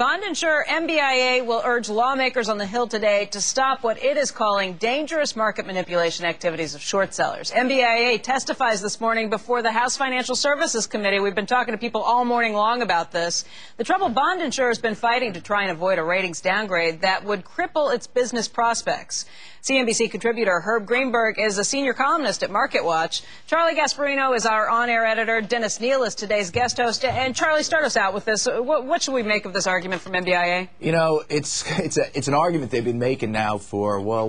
Bond insurer MBIA will urge lawmakers on the Hill today to stop what it is calling dangerous market manipulation activities of short sellers. MBIA testifies this morning before the House Financial Services Committee. We've been talking to people all morning long about this. The troubled bond insurer has been fighting to try and avoid a ratings downgrade that would cripple its business prospects. CNBC contributor Herb Greenberg is a senior columnist at MarketWatch. Charlie Gasparino is our on-air editor. Dennis Kneale is today's guest host. And Charlie, start us out with this. What should we make of this argument from MBIA? You know, it's an argument they've been making now for, well,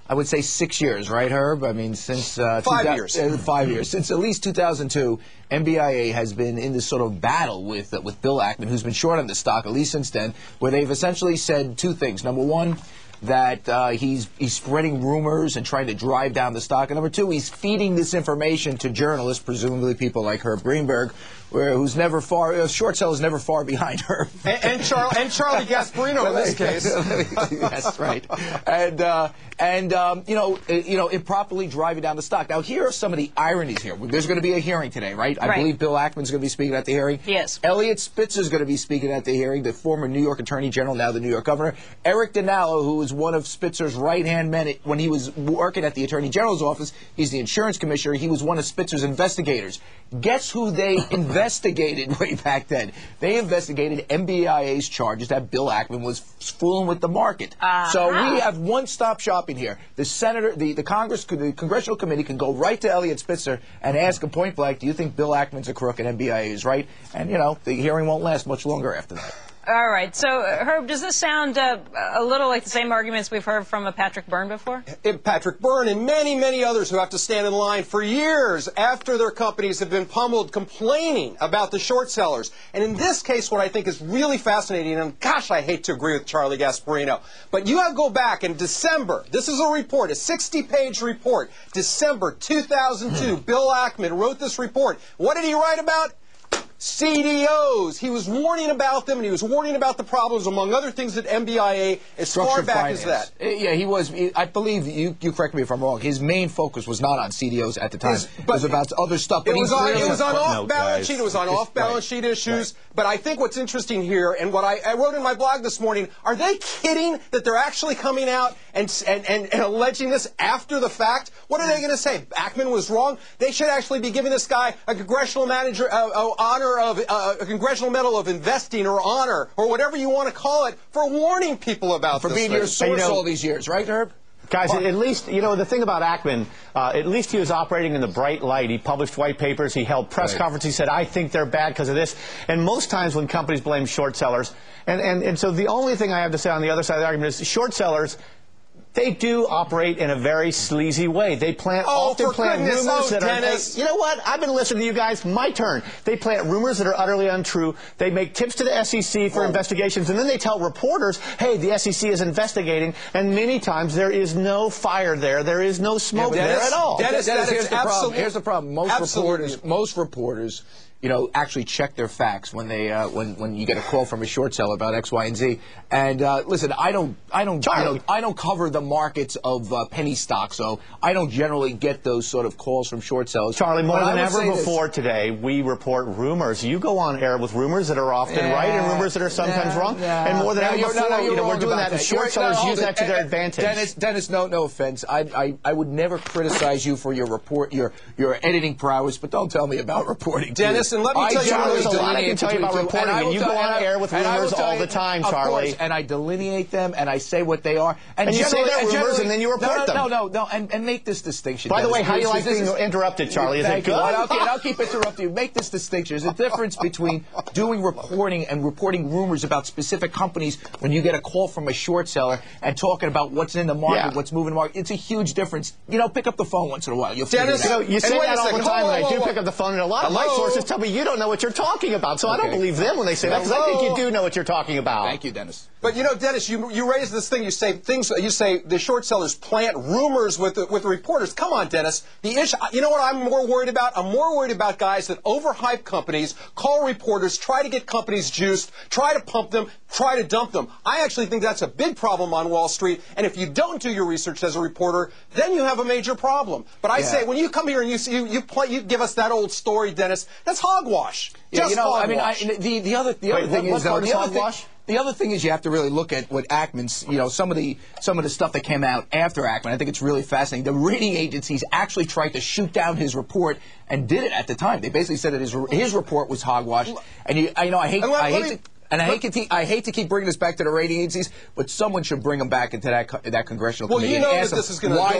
I would say 6 years, right, Herb? I mean, since 5 years. 5 years. Since at least 2002, MBIA has been in this sort of battle with Bill Ackman, who's been short on the stock, at least since then, where they've essentially said two things. Number one, that he's spreading rumors and trying to drive down the stock. And number two, he's feeding this information to journalists, presumably people like Herb Greenberg, who's never far, short seller is never far behind Herb. And Charlie Gasparino in this case. That's right. And improperly driving down the stock. Now, here are some of the ironies here. There's going to be a hearing today, right? I believe Bill Ackman's going to be speaking at the hearing. Yes. Elliot Spitzer's going to be speaking at the hearing, the former New York Attorney General, now the New York Governor. Eric Kneale, who was one of Spitzer's right-hand men when he was working at the Attorney General's office. He's the insurance commissioner. He was one of Spitzer's investigators. Guess who they investigated way back then? They investigated MBIA's charges that Bill Ackman was fooling with the market. So we have one-stop shopping here. The senator, the congressional committee can go right to Elliot Spitzer and ask him point blank, do you think Bill Ackman's a crook and MBIA is right? And, you know, the hearing won't last much longer after that. All right. So, Herb, does this sound a little like the same arguments we've heard from Patrick Byrne before? Patrick Byrne and many, many others who have to stand in line for years after their companies have been pummeled complaining about the short sellers. And in this case, what I think is really fascinating, and gosh, I hate to agree with Charlie Gasparino, but you have to go back in December. This is a report, a 60-page report. December 2002, Bill Ackman wrote this report. What did he write about? CDOs. He was warning about them, and he was warning about the problems, among other things, at MBIA as far back as that. Yeah, he was. I believe, you correct me if I'm wrong, his main focus was not on CDOs at the time. It was about other stuff. But it was on off-balance sheet. It was on off-balance sheet issues. Right. But I think what's interesting here, and what I wrote in my blog this morning, are they kidding that they're actually coming out and alleging this after the fact? What are they going to say? Ackman was wrong? They should actually be giving this guy a congressional manager honor of a congressional medal of investing or honor or whatever you want to call it for warning people about this. For being your source all these years, right, Herb? Guys, at least, you know, the thing about Ackman, at least he was operating in the bright light. He published white papers. He held press conferences. He said, I think they're bad because of this. And most times when companies blame short sellers, and so the only thing I have to say on the other side of the argument is short sellers, they do operate in a very sleazy way. They often plant rumors that are... You know what? I've been listening to you guys. My turn. They plant rumors that are utterly untrue. They make tips to the SEC for investigations, and then they tell reporters, hey, the SEC is investigating, and many times there is no fire there. There is no smoke there at all. Dennis, here's the problem. Here's the problem. Most reporters, you know, actually check their facts when they when you get a call from a short seller about X, Y, and Z. And listen, I don't cover the markets of penny stocks, so I don't generally get those sort of calls from short sellers. Charlie, more than ever before today, we report rumors. You go on air with rumors that are often right and rumors that are sometimes wrong. And more than ever before, you know, we're doing that, and short sellers use that to their advantage. Dennis, no offense. I would never criticize you for your editing prowess, but don't tell me about reporting. Dennis, and let me tell you, there's a lot I can tell you about reporting, and you go on air with rumors all the time, Charlie. Of course, and I delineate them, and I say what they are. And you say they're rumors, and then you report them. No, and make this distinction. By the way, how do you like being interrupted, Charlie? Is it good? I'll keep interrupting you. Make this distinction. There's a difference between doing reporting and reporting rumors about specific companies when you get a call from a short seller and talking about what's in the market, what's moving the market. It's a huge difference. You know, pick up the phone once in a while. You'll figure it out. You say that all the time, and I do pick up the phone, and a lot of my sources tell me you don't know what you're talking about, so I don't believe them when they say that, because I think you do know what you're talking about. Thank you, Dennis. But you know, Dennis, you raise this thing. You say the short sellers plant rumors with the reporters. Come on, Dennis. The issue. You know what I'm more worried about? I'm more worried about guys that overhype companies, call reporters, try to get companies juiced, try to pump them, try to dump them. I actually think that's a big problem on Wall Street. And if you don't do your research as a reporter, then you have a major problem. But I say when you come here and you give us that old story, Dennis, that's hogwash. Yeah, Just hogwash. I mean, the other thing is, though, the other thing is you have to really look at what Ackman's, some of the stuff that came out after Ackman. I think it's really fascinating. The rating agencies actually tried to shoot down his report and did it at the time. They basically said that his report was hogwash. And I hate to keep bringing this back to the rating agencies, but someone should bring them back into that congressional committee. Well, you know and ask that this is going to why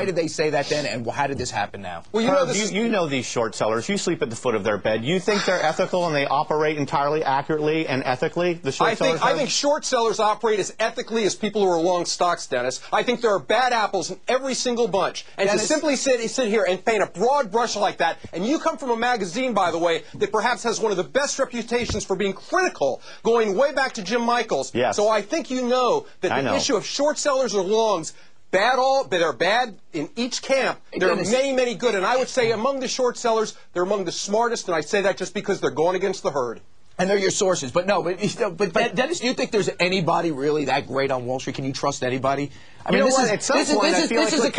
did they say that then, and how did this happen now? Well, you know these short sellers. You sleep at the foot of their bed. You think they're ethical and they operate entirely accurately and ethically? The short sellers. I think short sellers operate as ethically as people who are long stocks, Dennis. I think there are bad apples in every single bunch. And Dennis, to simply sit here and paint a broad brush like that, and you come from a magazine, by the way, that perhaps has one of the best reputations for being critical, going way back to Jim Michaels. Yes. So I think you know that the issue of short sellers or longs, they're bad in each camp. There are many, many good. And I would say among the short sellers, they're among the smartest, and I say that just because they're going against the herd. And they're your sources. But Dennis, do you think there's anybody really that great on Wall Street? Can you trust anybody? I mean, this is a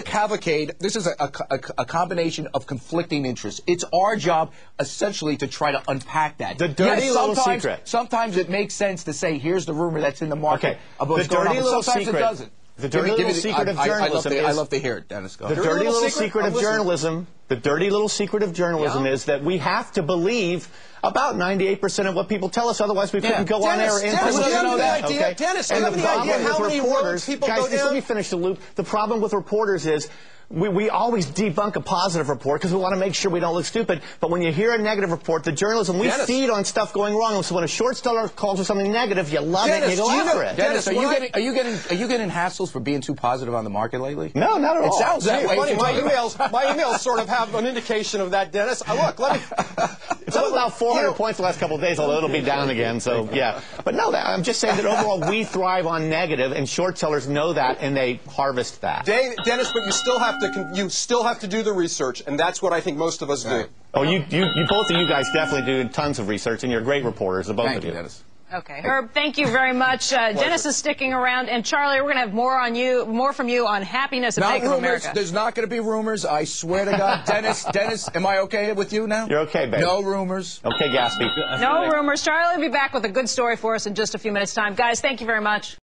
cavalcade. This is a combination of conflicting interests. It's our job, essentially, to try to unpack that. The dirty little secret. Sometimes it makes sense to say, here's the rumor that's in the market. Okay. The dirty little secret. Sometimes it doesn't. The dirty little secret of journalism I love to hear it, Dennis. Go ahead. The dirty little secret of journalism. The dirty little secret of journalism is that we have to believe about 98% of what people tell us. Otherwise, we couldn't go on air. Dennis, do you have any idea? Dennis, do you have any idea how many roads people go down? Guys, let me finish the loop. The problem with reporters is we always debunk a positive report because we want to make sure we don't look stupid. But when you hear a negative report, the journalism, we feed on stuff going wrong. So when a short seller calls for something negative, you love it and you go after it. Dennis, are you getting hassles for being too positive on the market lately? No, not at all. It sounds that way. My emails sort of have an indication of that, Dennis. Look, let me... It's up about 400 points the last couple of days, although it'll be down again. So, yeah. But no, I'm just saying that overall we thrive on negative, and short sellers know that, and they harvest that. Dennis, but you still have to do the research, and that's what I think most of us do. Oh, you both of you guys definitely do tons of research, and you're great reporters, the both of you. Thank you, Dennis. Okay, Herb, thank you very much. Dennis is sticking around, and Charlie, we're going to have more from you on happiness of Bank of America. There's not going to be rumors. I swear to God, Dennis, am I okay with you now? You're okay, baby. No rumors. Okay, Gatsby. No rumors. Charlie will be back with a good story for us in just a few minutes' time. Guys, thank you very much.